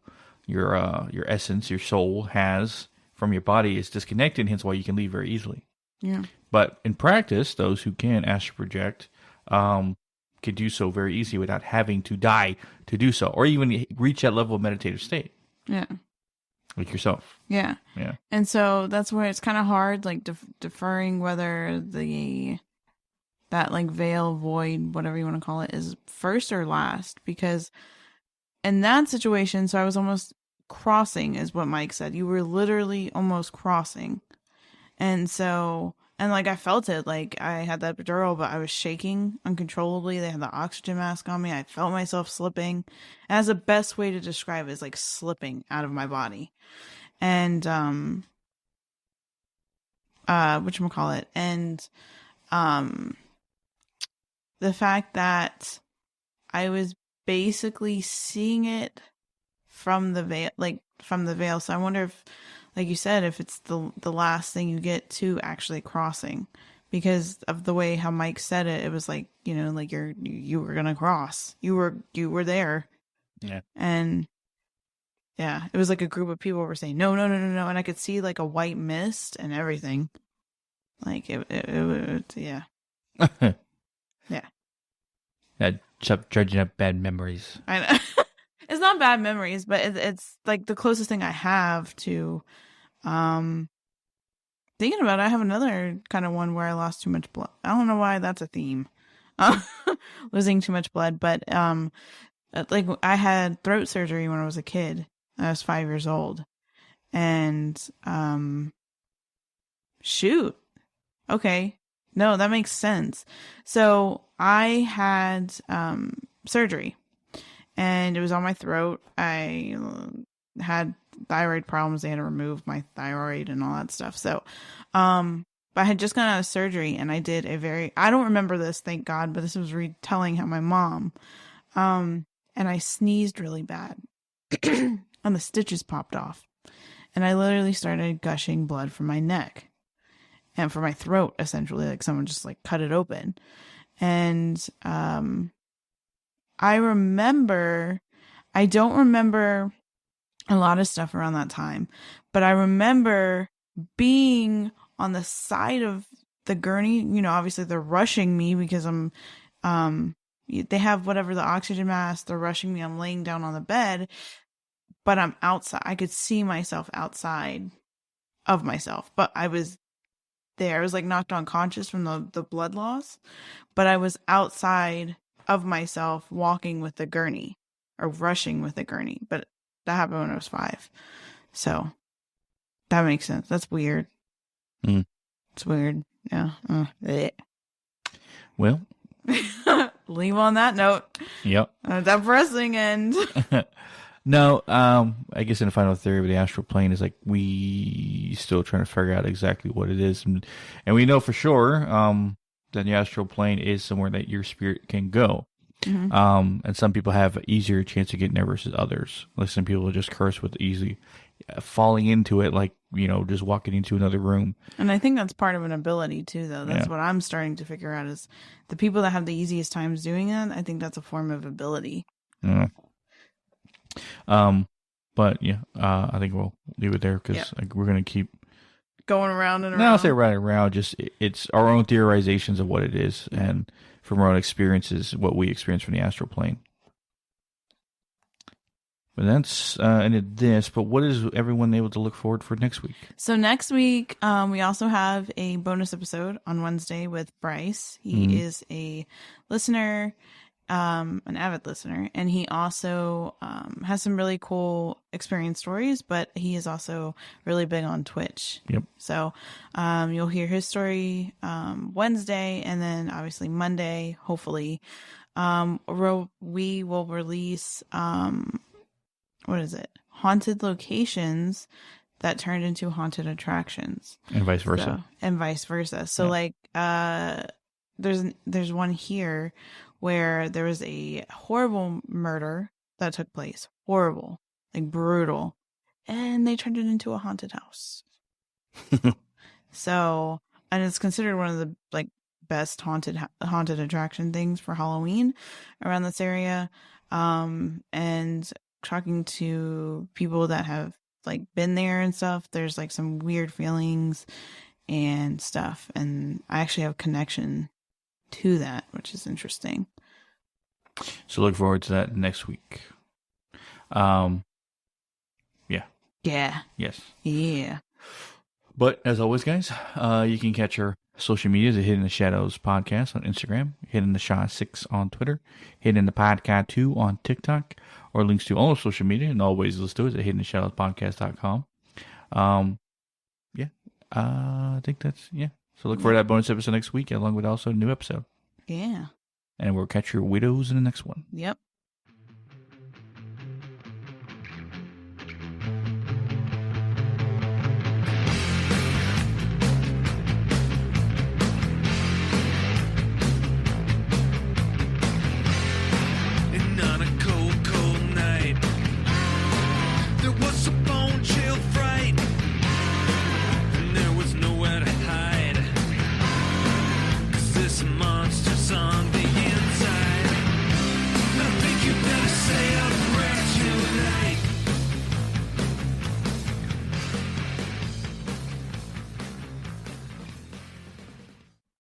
essence, your soul has from your body is disconnected. Hence why you can leave very easily. Yeah. But in practice, those who can astral project can do so very easily without having to die to do so, or even reach that level of meditative state. Yeah. Like yourself. Yeah. Yeah. And so that's where it's kind of hard, like deferring whether that like veil, void, whatever you want to call it, is first or last. Because in that situation, so I was almost crossing, is what Mike said. You were literally almost crossing. And so, and like I felt it, like I had that epidural, but I was shaking uncontrollably. They had the oxygen mask on me. I felt myself slipping. And that's the best way to describe it, is like slipping out of my body. And, whatchamacallit, and, the fact that I was basically seeing it from the veil, So I wonder if, like you said, if it's the last thing you get to actually crossing, because of the way how Mike said it, it was like, you know, like you were gonna cross, you were there, yeah, and yeah, it was like a group of people were saying no, and I could see like a white mist and everything, like it yeah, yeah. That dredging up bad memories. I know. It's not bad memories, but it's like the closest thing I have to thinking about it. I have another kind of one where I lost too much blood. I don't know why that's a theme. Losing too much blood, but like I had throat surgery when I was a kid. I was 5 years old. And shoot. Okay. No, that makes sense. So I had surgery, and it was on my throat. I had thyroid problems. They had to remove my thyroid and all that stuff. So, but I had just gotten out of surgery, and I did I don't remember this, thank God, but this was retelling how my mom, and I sneezed really bad, and the stitches popped off, and I literally started gushing blood from my neck. And for my throat, essentially, like someone just like cut it open. And I don't remember a lot of stuff around that time, but I remember being on the side of the gurney. You know, obviously they're rushing me because they have whatever, the oxygen mask, they're rushing me. I'm laying down on the bed, but I'm outside. I could see myself outside of myself, but I was there. I was like knocked unconscious from the blood loss, but I was outside of myself walking with the gurney, or rushing with the gurney. But that happened when I was 5. So that makes sense. That's weird. It's weird. Yeah. Well, leave on that note. Yep. Depressing end. No, I guess in the final theory of the astral plane is like we still trying to figure out exactly what it is, and we know for sure that the astral plane is somewhere that your spirit can go. And some people have an easier chance of getting there versus others. Like some people just curse with easy falling into it like, just walking into another room. And I think that's part of an ability too, though. That's what I'm starting to figure out is the people that have the easiest times doing that. I think that's a form of ability. But yeah, I think we'll leave it there because we're going to keep going around and around. No, I'll say right around. Just it's our own theorizations of what it is, and from our own experiences, what we experience from the astral plane. But that's ended this. But what is everyone able to look forward for next week? So next week, we also have a bonus episode on Wednesday with Bryce. He is a listener, an avid listener, and he also has some really cool experience stories. But he is also really big on Twitch. Yep. So you'll hear his story Wednesday, and then obviously Monday, hopefully, we will release. What is it? Haunted locations that turned into haunted attractions. And vice versa. So there's one here where there was a horrible murder that took place. Horrible. Like brutal. And they turned it into a haunted house. So, and it's considered one of the best haunted attraction things for Halloween around this area. And talking to people that have been there and stuff, there's some weird feelings and stuff, and I actually have a connection to that, which is interesting. So look forward to that next week. Yeah. But as always, guys, you can catch our social medias at Hidden in the Shadows Podcast on Instagram, Hidden the Shaw 6 on Twitter, Hidden the Podcast 2 on TikTok, or links to all of social media and all ways let's do it at hiddentheshadowspodcast.com. I think that's So look for that bonus episode next week, along with also a new episode. Yeah. And we'll catch your widows in the next one. Yep. Monster